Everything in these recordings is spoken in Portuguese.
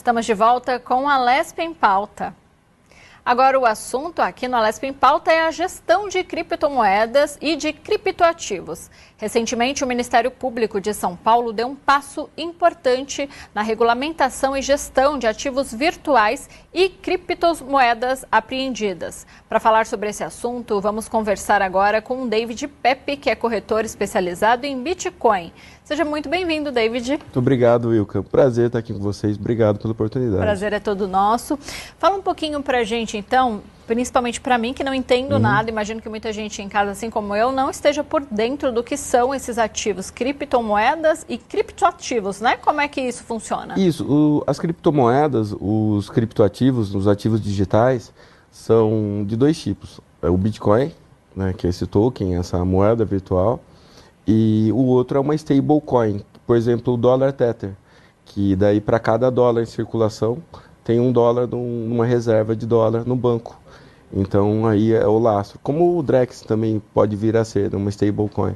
Estamos de volta com a Alesp em Pauta. Agora o assunto aqui no Alesp em Pauta é a gestão de criptomoedas e de criptoativos. Recentemente, o Ministério Público de São Paulo deu um passo importante na regulamentação e gestão de ativos virtuais e criptomoedas apreendidas. Para falar sobre esse assunto, vamos conversar agora com o David Pepe, que é corretor especializado em Bitcoin. Seja muito bem-vindo, David. Muito obrigado, Wilka. Prazer estar aqui com vocês. Obrigado pela oportunidade. Prazer é todo nosso. Fala um pouquinho pra gente, então, principalmente para mim, que não entendo nada. Imagino que muita gente em casa, assim como eu, não esteja por dentro do que são esses ativos, criptomoedas e criptoativos, né? Como é que isso funciona? Isso, as criptomoedas, os criptoativos, os ativos digitais, são de dois tipos. É o Bitcoin, né, que é esse token, essa moeda virtual, e o outro é uma stablecoin, por exemplo, o dólar Tether, que daí para cada dólar em circulação tem $1 numa reserva de dólar no banco. Então aí é o lastro. Como o Drex também pode vir a ser uma stablecoin.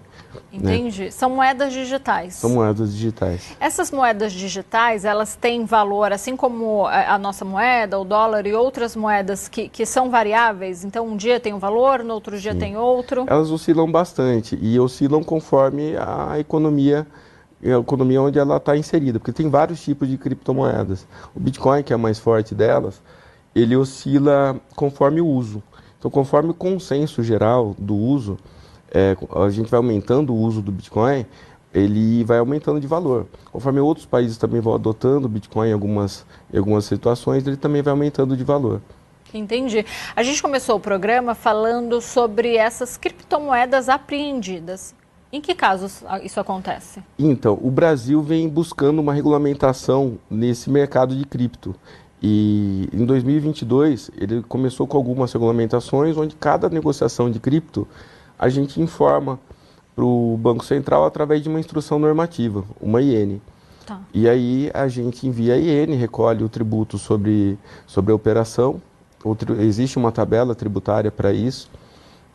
Entendi. Né? São moedas digitais. São moedas digitais. Essas moedas digitais, elas têm valor, assim como a nossa moeda, o dólar e outras moedas que são variáveis? Então um dia tem um valor, no outro dia tem outro? Elas oscilam bastante e oscilam conforme a economia onde ela está inserida, porque tem vários tipos de criptomoedas. O Bitcoin, que é a mais forte delas, ele oscila conforme o uso. Então, conforme o consenso geral do uso, a gente vai aumentando o uso do Bitcoin, ele vai aumentando de valor. Conforme outros países também vão adotando o Bitcoin em algumas situações, ele também vai aumentando de valor. Entendi. A gente começou o programa falando sobre essas criptomoedas apreendidas. Em que casos isso acontece? Então, o Brasil vem buscando uma regulamentação nesse mercado de cripto. E em 2022, ele começou com algumas regulamentações, onde cada negociação de cripto, a gente informa para o Banco Central através de uma instrução normativa, uma IN. Tá. E aí a gente envia a IN, recolhe o tributo sobre a operação. Existe uma tabela tributária para isso.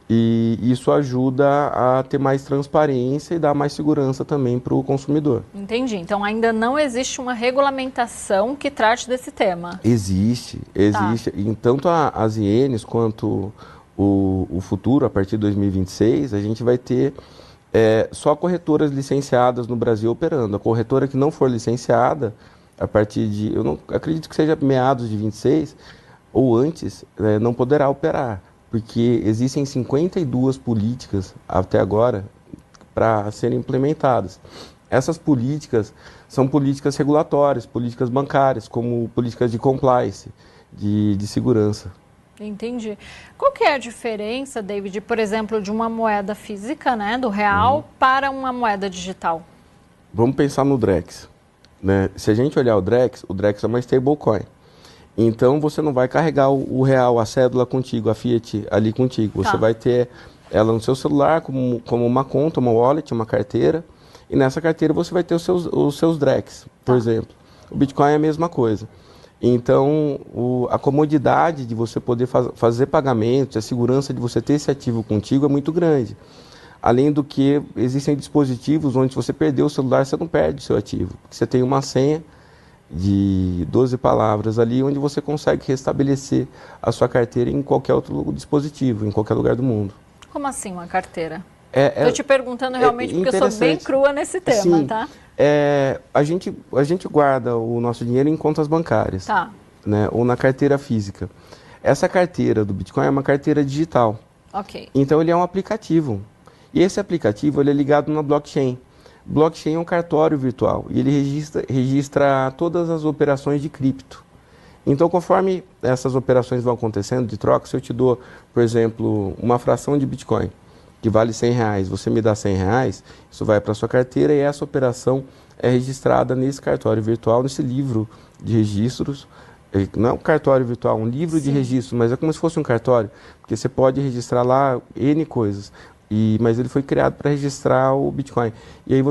E isso ajuda a ter mais transparência e dar mais segurança também para o consumidor. Entendi. Então ainda não existe uma regulamentação que trate desse tema. Existe. Tá. Tanto as INs quanto o futuro, a partir de 2026, a gente vai ter só corretoras licenciadas no Brasil operando. A corretora que não for licenciada, a partir de, eu não acredito que seja meados de 26 ou antes, não poderá operar. Porque existem 52 políticas até agora para serem implementadas. Essas políticas são políticas regulatórias, políticas bancárias, como políticas de compliance, de segurança. Entendi. Qual que é a diferença, David, por exemplo, de uma moeda física, né, do real, para uma moeda digital? Vamos pensar no Drex. Né? Se a gente olhar o Drex é uma stablecoin. Então, você não vai carregar o real, a cédula contigo, a Fiat ali contigo. Você vai ter ela no seu celular como uma conta, uma wallet, uma carteira. E nessa carteira você vai ter os seus Drex, por exemplo. O Bitcoin é a mesma coisa. Então, a comodidade de você poder fazer pagamentos, a segurança de você ter esse ativo contigo é muito grande. Além do que, existem dispositivos onde se você perder o celular, você não perde o seu ativo. Porque você tem uma senha de 12 palavras ali, onde você consegue restabelecer a sua carteira em qualquer outro dispositivo, em qualquer lugar do mundo. Como assim uma carteira? Estou te perguntando realmente porque eu sou bem crua nesse tema, sim, tá? A gente guarda o nosso dinheiro em contas bancárias, né, ou na carteira física. Essa carteira do Bitcoin é uma carteira digital. Ok. Então ele é um aplicativo. E esse aplicativo ele é ligado na blockchain. Blockchain é um cartório virtual e ele registra todas as operações de cripto. Então, conforme essas operações vão acontecendo de troca, se eu te dou, por exemplo, uma fração de Bitcoin, que vale R$100, você me dá R$100, isso vai para a sua carteira e essa operação é registrada nesse cartório virtual, nesse livro de registros. Não é um cartório virtual, é um livro de registros, mas é como se fosse um cartório, porque você pode registrar lá N coisas. Mas ele foi criado para registrar o Bitcoin. E aí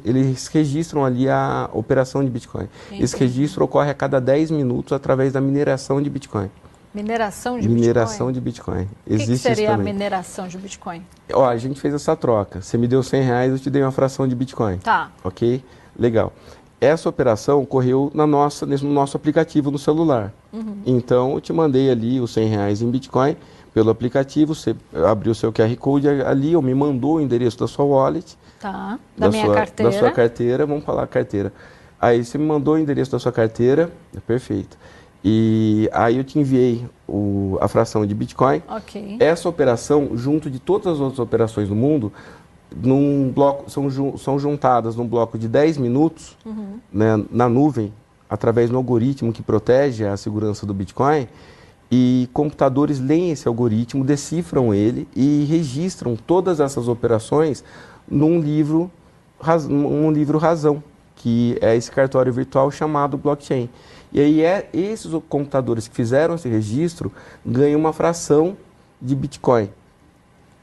eles registram ali a operação de Bitcoin. Entendi. Esse registro ocorre a cada 10 minutos através da mineração de Bitcoin. Mineração de mineração Bitcoin? de Bitcoin. O que seria a mineração de Bitcoin? A gente fez essa troca. Você me deu R$100, eu te dei uma fração de Bitcoin. Tá. Ok? Legal. essa operação ocorreu no nosso aplicativo no celular. Então, eu te mandei ali os R$100 em Bitcoin pelo aplicativo, você abriu o seu QR Code ali, ou me mandou o endereço da sua wallet. Tá, da minha carteira. Da sua carteira, vamos falar carteira. Aí você me mandou o endereço da sua carteira, perfeito. E aí eu te enviei a fração de Bitcoin. Ok. Essa operação, junto de todas as outras operações do mundo, num bloco, são juntadas num bloco de 10 minutos, né, na nuvem, através de um algoritmo que protege a segurança do Bitcoin, e computadores leem esse algoritmo, decifram ele e registram todas essas operações num livro razão, que é esse cartório virtual chamado blockchain. E aí esses computadores que fizeram esse registro ganham uma fração de Bitcoin.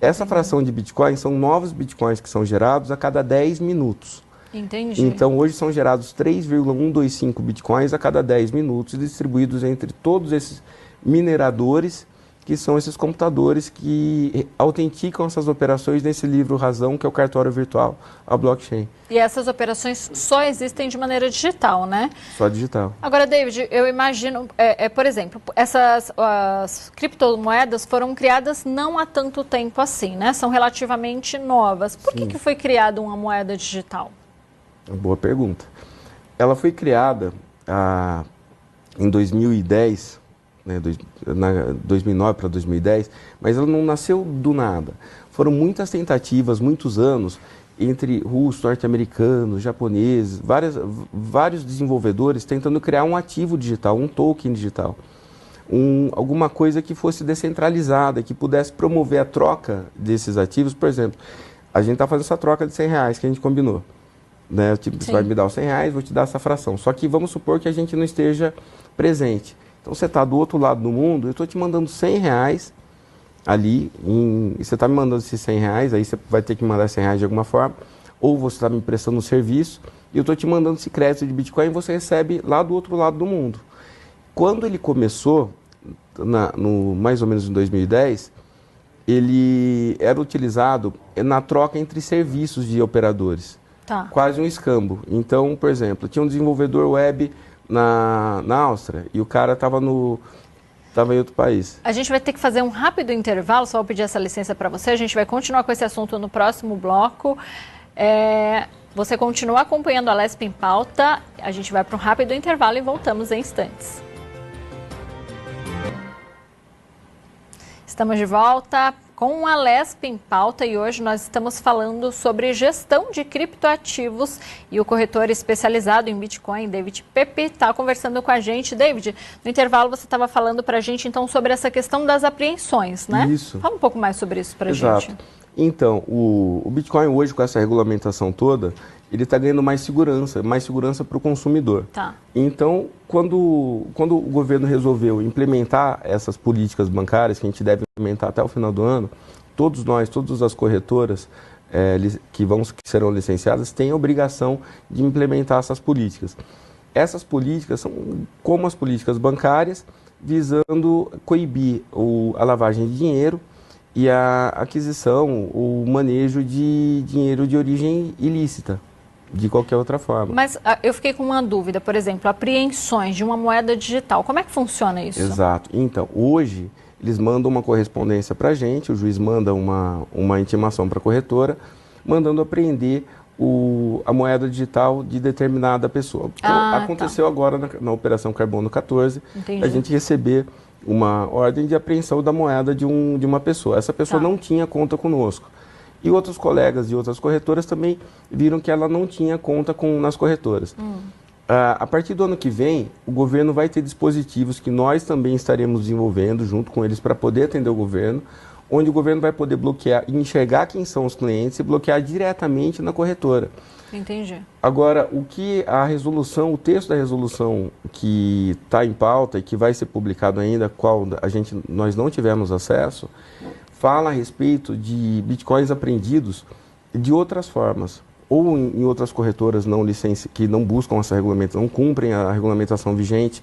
Essa fração de Bitcoin são novos Bitcoins que são gerados a cada 10 minutos. Entendi. Então, hoje são gerados 3,125 Bitcoins a cada 10 minutos, distribuídos entre todos esses mineradores, que são esses computadores que autenticam essas operações nesse livro razão, que é o cartório virtual, a blockchain. E essas operações só existem de maneira digital, né? Só digital. Agora, David, eu imagino, por exemplo, as criptomoedas foram criadas não há tanto tempo assim, né? São relativamente novas. Por que foi criada uma moeda digital? Boa pergunta. Ela foi criada em 2010, né, 2009 para 2010, mas ela não nasceu do nada. Foram muitas tentativas, muitos anos, entre russos, norte-americanos, japoneses, vários desenvolvedores tentando criar um ativo digital, um token digital. Alguma coisa que fosse descentralizada, que pudesse promover a troca desses ativos. Por exemplo, a gente está fazendo essa troca de R$100 que a gente combinou. Né? Você vai me dar os R$100, vou te dar essa fração. Só que vamos supor que a gente não esteja presente. Então você está do outro lado do mundo, eu estou te mandando R$100 ali, e você está me mandando esses R$100, aí você vai ter que mandar R$100 de alguma forma, ou você está me emprestando um serviço, e eu estou te mandando esse crédito de Bitcoin e você recebe lá do outro lado do mundo. Quando ele começou, mais ou menos em 2010, ele era utilizado na troca entre serviços de operadores. Tá. Quase um escambo. Então, por exemplo, tinha um desenvolvedor web na Áustria e o cara estava em outro país. A gente vai ter que fazer um rápido intervalo, só vou pedir essa licença para você. A gente vai continuar com esse assunto no próximo bloco. Você continua acompanhando a Alesp em Pauta. A gente vai para um rápido intervalo e voltamos em instantes. Estamos de volta com a Alesp em Pauta e hoje nós estamos falando sobre gestão de criptoativos e o corretor especializado em Bitcoin, David Pepe, está conversando com a gente. David, no intervalo você estava falando para a gente então sobre essa questão das apreensões, né? Isso. Fala um pouco mais sobre isso para a gente. Então, o Bitcoin hoje, com essa regulamentação toda, ele está ganhando mais segurança para o consumidor. Tá. Então, quando o governo resolveu implementar essas políticas bancárias, que a gente deve implementar até o final do ano, todas as corretoras que serão licenciadas têm a obrigação de implementar essas políticas. Essas políticas são como as políticas bancárias, visando coibir a lavagem de dinheiro e a aquisição, o manejo de dinheiro de origem ilícita, de qualquer outra forma. Mas eu fiquei com uma dúvida, por exemplo, apreensões de uma moeda digital, como é que funciona isso? Exato. Então, hoje, eles mandam uma correspondência para a gente, o juiz manda uma intimação para a corretora, mandando apreender a moeda digital de determinada pessoa. Aconteceu agora na Operação Carbono 14, Entendi. a gente receber uma ordem de apreensão da moeda de uma pessoa. Essa pessoa não tinha conta conosco. E outros colegas de outras corretoras também viram que ela não tinha conta nas corretoras. A partir do ano que vem, o governo vai ter dispositivos que nós também estaremos desenvolvendo junto com eles para poder atender o governo, onde o governo vai poder bloquear, enxergar quem são os clientes e bloquear diretamente na corretora. Entendi. Agora, o texto da resolução que está em pauta e que vai ser publicado ainda, qual nós não tivemos acesso, fala a respeito de bitcoins apreendidos de outras formas, ou em outras corretoras que não buscam essa regulamentação, não cumprem a regulamentação vigente,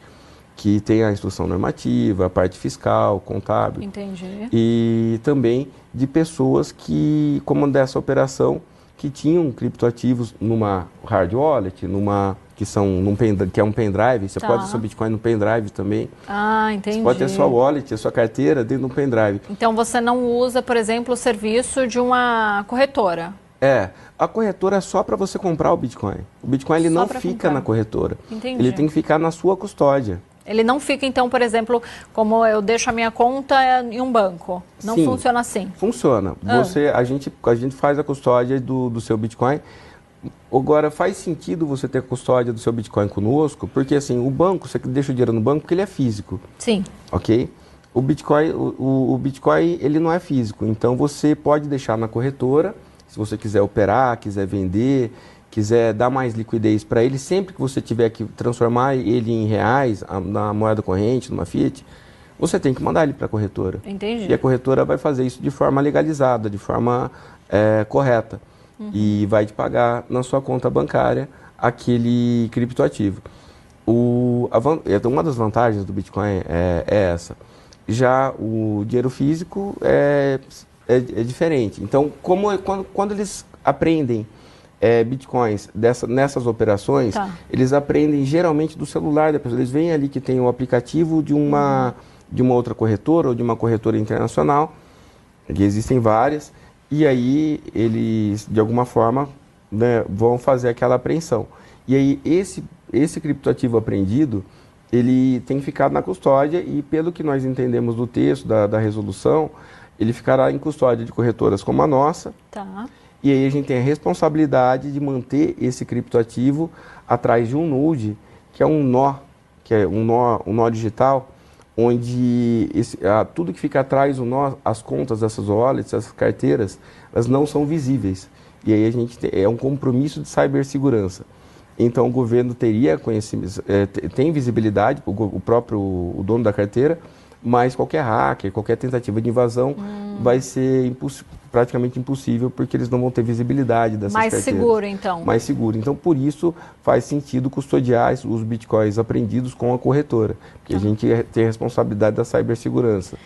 que tem a instrução normativa, a parte fiscal, contábil. Entendi. E também de pessoas como dessa operação, que tinham criptoativos numa hard wallet, numa que é um pendrive, você Tá. pode ter seu Bitcoin no pendrive também. Ah, entendi. Você pode ter sua wallet, a sua carteira dentro de um pendrive. Então você não usa, por exemplo, o serviço de uma corretora? A corretora é só para você comprar o Bitcoin. O Bitcoin ele Só não pra fica comprar. na corretora. Entendi. Ele tem que ficar na sua custódia. Ele não fica, então, por exemplo, como eu deixo a minha conta em um banco. Não Sim, funciona assim. Funciona. A gente faz a custódia do seu Bitcoin. Agora, faz sentido você ter a custódia do seu Bitcoin conosco, porque assim, o banco, você deixa o dinheiro no banco porque ele é físico. Sim. Ok? O Bitcoin, ele não é físico. Então, você pode deixar na corretora, se você quiser operar, quiser vender, quiser dar mais liquidez para ele, sempre que você tiver que transformar ele em reais, na moeda corrente, numa Fiat, você tem que mandar ele para a corretora. Entendi. E a corretora vai fazer isso de forma legalizada, de forma correta. E vai te pagar na sua conta bancária aquele criptoativo. Uma das vantagens do Bitcoin é essa. Já o dinheiro físico é diferente. Então, quando eles aprendem bitcoins nessas operações, Tá. eles aprendem geralmente do celular da pessoa. Eles veem ali que tem o aplicativo de uma outra corretora ou de uma corretora internacional, que existem várias, e aí eles, de alguma forma, né, vão fazer aquela apreensão. E aí esse criptoativo apreendido, ele tem ficado na custódia e, pelo que nós entendemos do texto, da resolução, ele ficará em custódia de corretoras como a nossa. Tá. E aí a gente tem a responsabilidade de manter esse criptoativo atrás de um node, que é um nó digital, onde tudo que fica atrás do nó, as contas dessas wallets, essas carteiras, elas não são visíveis. E aí a gente é um compromisso de cibersegurança. Então o governo teria conhecimento, tem visibilidade, o dono da carteira, mas qualquer hacker, qualquer tentativa de invasão vai ser praticamente impossível, porque eles não vão ter visibilidade dessas carteiras. Mais seguro, então. Mais seguro. Então, por isso, faz sentido custodiar os bitcoins apreendidos com a corretora, porque a gente tem a responsabilidade da cibersegurança.